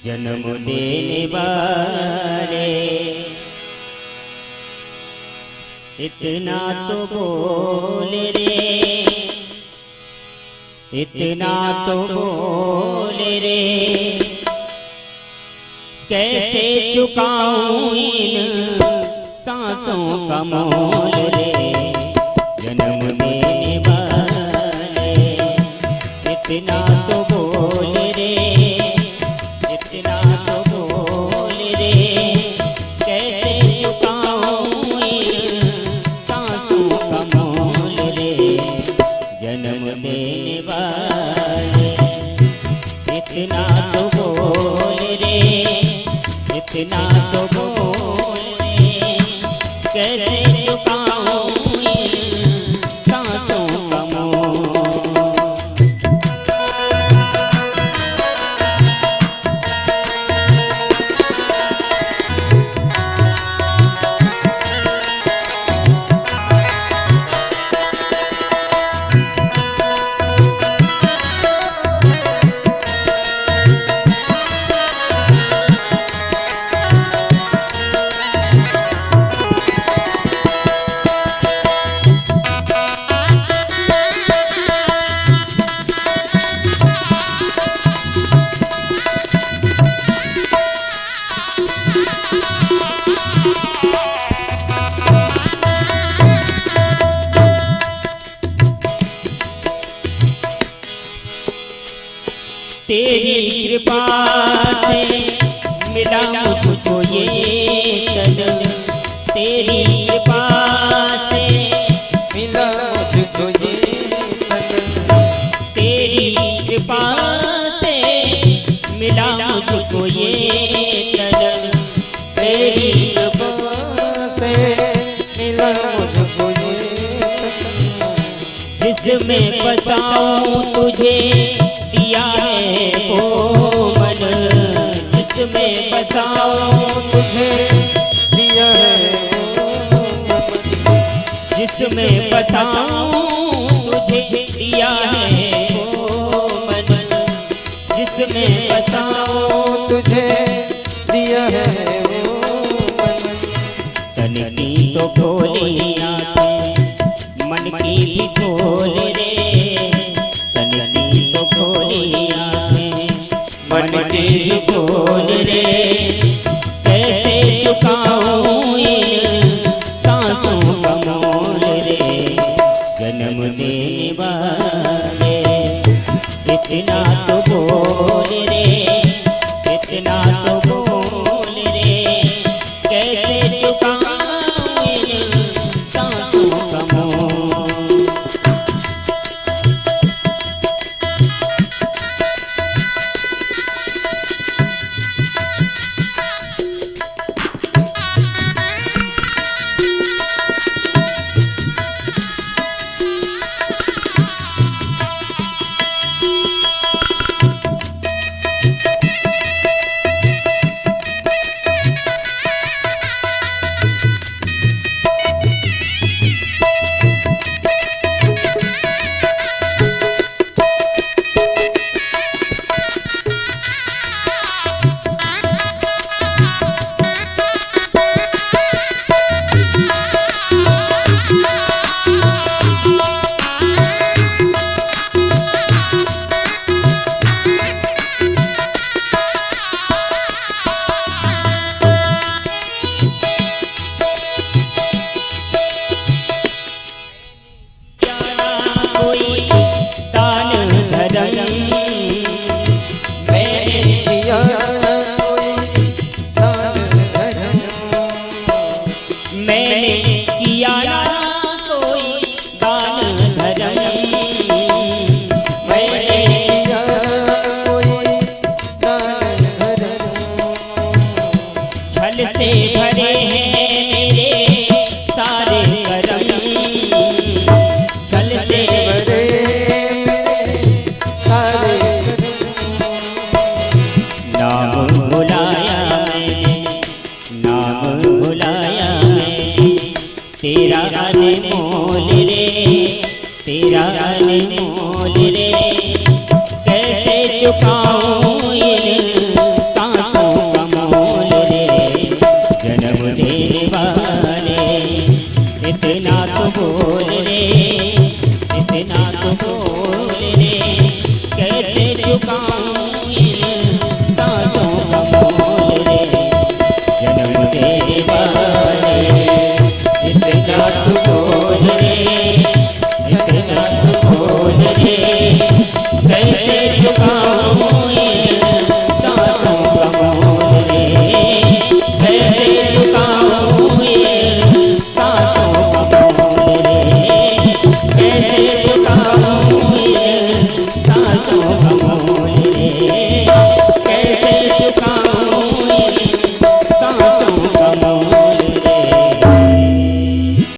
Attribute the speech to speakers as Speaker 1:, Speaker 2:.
Speaker 1: जन्म देने वाले इतना तो बोल रे, इतना तो बोल रे, कैसे चुकाऊं इन सांसों का मोल रे। जन्म देने वाले इतना तो बोल रे, इतना तो बोल रे, कैसे चुकाऊं इन सांसों का मोल रे। जन्म देने वाले इतना तो बोल रे, इतना तो बोल रे, कैसे चुकाऊं इन सांसों का मोल। तेरी कृपा से मिला मुझको ये तन, तेरी कृपा से
Speaker 2: मिला मुझको ये तन,
Speaker 1: तेरी कृपा से मिला मुझको ये तन,
Speaker 2: तेरी कृपा से मिला मुझको ये तन,
Speaker 1: जिसमें बसाऊं तुझे दिया है वो मन, जिसमें बसाऊं
Speaker 2: तुझे दिया है वो मन,
Speaker 1: जिसमें बसाऊं तुझे दिया है वो मन, जिसमें बसाऊं
Speaker 2: तुझे दिया है वो मन।
Speaker 1: तन की तो भोली आंखें, मन की भी खोल रे, तन की तो भोली आंखें, मन की भी खोल रे, कैसे चुकाऊं इन सांसों का मोल रे। जन्म देने वाले इतना तो बोल रे, इतना तो बोल रे, कैसे चुकाऊं इन सांसों का मोल। मैंने किया ना कोई दान धर्म, मैंने
Speaker 2: किया कोई दान धर्म,
Speaker 1: छल से